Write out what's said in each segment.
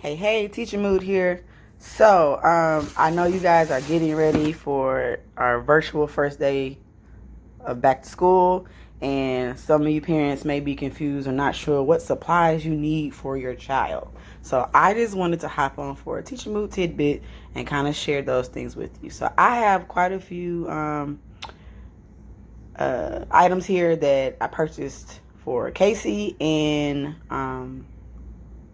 Hey, Teacher Mood here. So, I know you guys are getting ready for our virtual first day of back to school, and some of you parents may be confused or not sure what supplies you need for your child. So, I just wanted to hop on for a Teacher Mood tidbit and kind of share those things with you. So, I have quite a few items here that I purchased for Casey and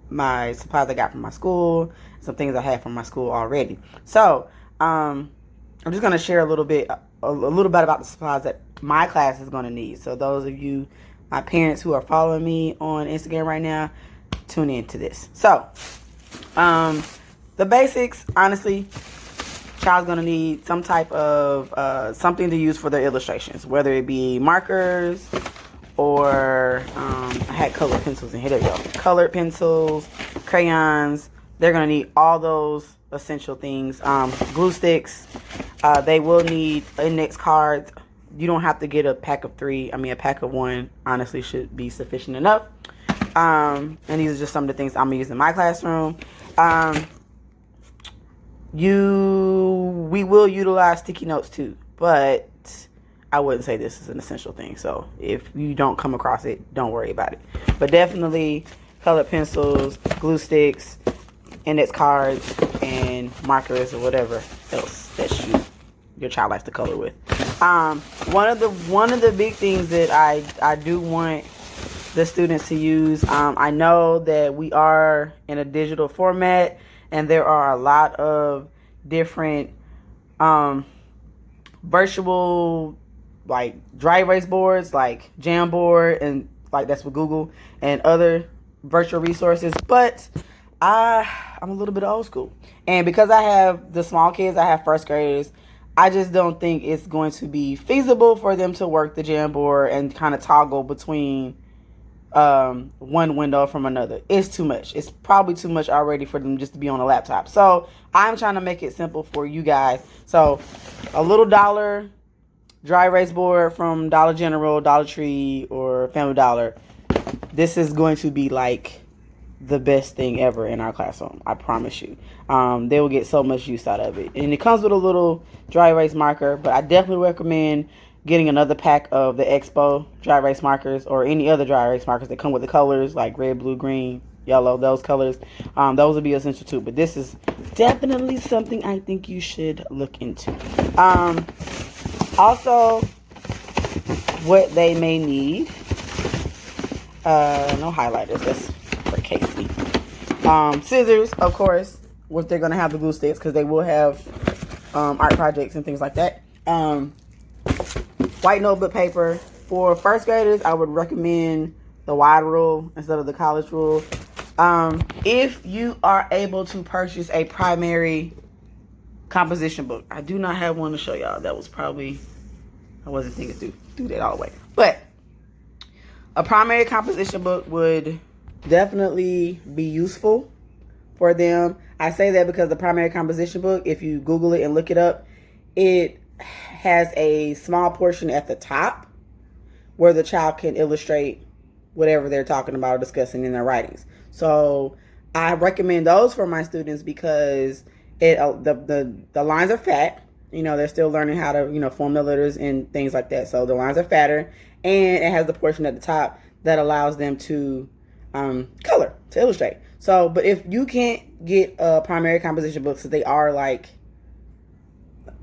my supplies I got from my school, some things I had from my school already. So I'm just going to share a little bit about the supplies that my class is going to need. So those of you, my parents who are following me on Instagram right now, tune into this. So the basics, honestly, child's going to need some type of something to use for their illustrations, whether it be markers or I had colored pencils in here. There we go. Colored pencils, crayons. They're going to need all those essential things. Glue sticks. They will need index cards. You don't have to get a pack of 3. A pack of 1 honestly should be sufficient enough. And these are just some of the things I'm going to use in my classroom. We will utilize sticky notes too, but I wouldn't say this is an essential thing. So if you don't come across it, don't worry about it. But definitely colored pencils, glue sticks, index cards, and markers or whatever else that your child likes to color with. One of the big things that I do want the students to use. I know that we are in a digital format, and there are a lot of different virtual like dry erase boards like Jamboard, and like that's with Google and other virtual resources. But I'm a little bit old school, and because I have the small kids, I have first graders, I just don't think it's going to be feasible for them to work the Jamboard and kind of toggle between one window from another. It's too much. It's probably too much already for them just to be on a laptop. So I'm trying to make it simple for you guys. So a little dollar dry erase board from Dollar General, Dollar Tree, or Family Dollar. This is going to be like the best thing ever in our classroom. I promise you. They will get so much use out of it. And it comes with a little dry erase marker, but I definitely recommend getting another pack of the Expo dry erase markers or any other dry erase markers that come with the colors like red, blue, green, yellow, those colors. Those would be essential too. But this is definitely something I think you should look into. Also, what they may need, no highlighters, that's for Casey. Scissors, of course, which they're going to have the glue sticks because they will have art projects and things like that. White notebook paper. For first graders, I would recommend the wide rule instead of the college rule. If you are able to purchase a primary composition book. I do not have one to show y'all. That was probably, I wasn't thinking to do that all the way. But a primary composition book would definitely be useful for them. I say that because the primary composition book, if you Google it and look it up, it has a small portion at the top where the child can illustrate whatever they're talking about or discussing in their writings. So I recommend those for my students because the lines are fat. They're still learning how to form the letters and things like that. So the lines are fatter, and it has the portion at the top that allows them to color, to illustrate. So, but if you can't get primary composition books, they are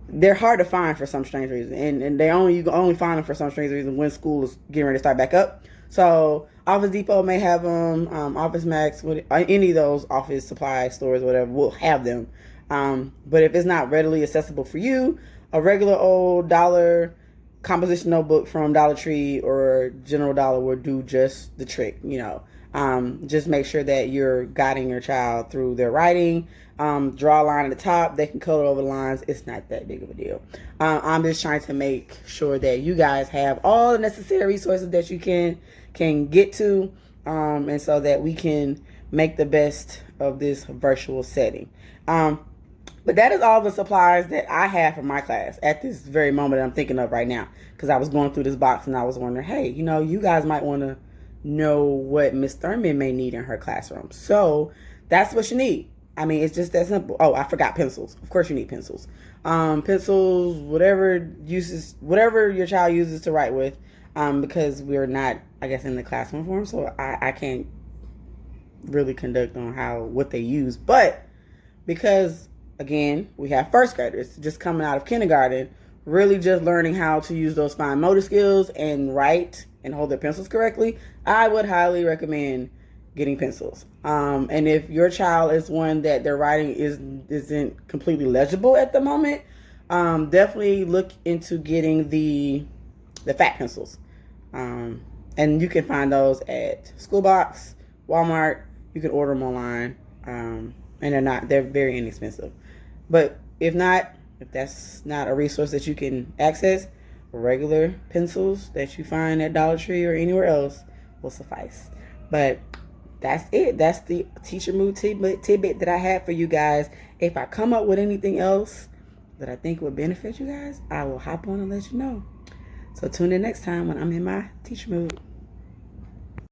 they're hard to find for some strange reason, and you can only find them for some strange reason when school is getting ready to start back up. So Office Depot may have them, Office Max, any of those office supply stores, whatever, will have them. But if it's not readily accessible for you, a regular old dollar composition notebook from Dollar Tree or General Dollar will do just the trick. Just make sure that you're guiding your child through their writing. Draw a line at the top. They can color over the lines. It's not that big of a deal. I'm just trying to make sure that you guys have all the necessary resources that you can get to, and so that we can make the best of this virtual setting. But that is all the supplies that I have for my class at this very moment that I'm thinking of right now. Because I was going through this box and I was wondering, hey, you guys might want to know what Miss Thurman may need in her classroom. So That's what you need. I mean, it's just that simple. Oh, I forgot pencils. Of course you need pencils. Pencils, whatever your child uses to write with, because we're not, I guess, in the classroom form, so I can't really conduct on what they use. But because, again, we have first graders just coming out of kindergarten, really just learning how to use those fine motor skills and write and hold their pencils correctly, I would highly recommend getting pencils. And if your child is one that their writing isn't completely legible at the moment, definitely look into getting the fat pencils. And you can find those at Schoolbox, Walmart. You can order them online, and they're very inexpensive. But if that's not a resource that you can access, regular pencils that you find at Dollar Tree or anywhere else will suffice. But that's it. That's the teacher mood tidbit that I have for you guys. If I come up with anything else that I think would benefit you guys, I will hop on and let you know. So tune in next time when I'm in my teacher mood.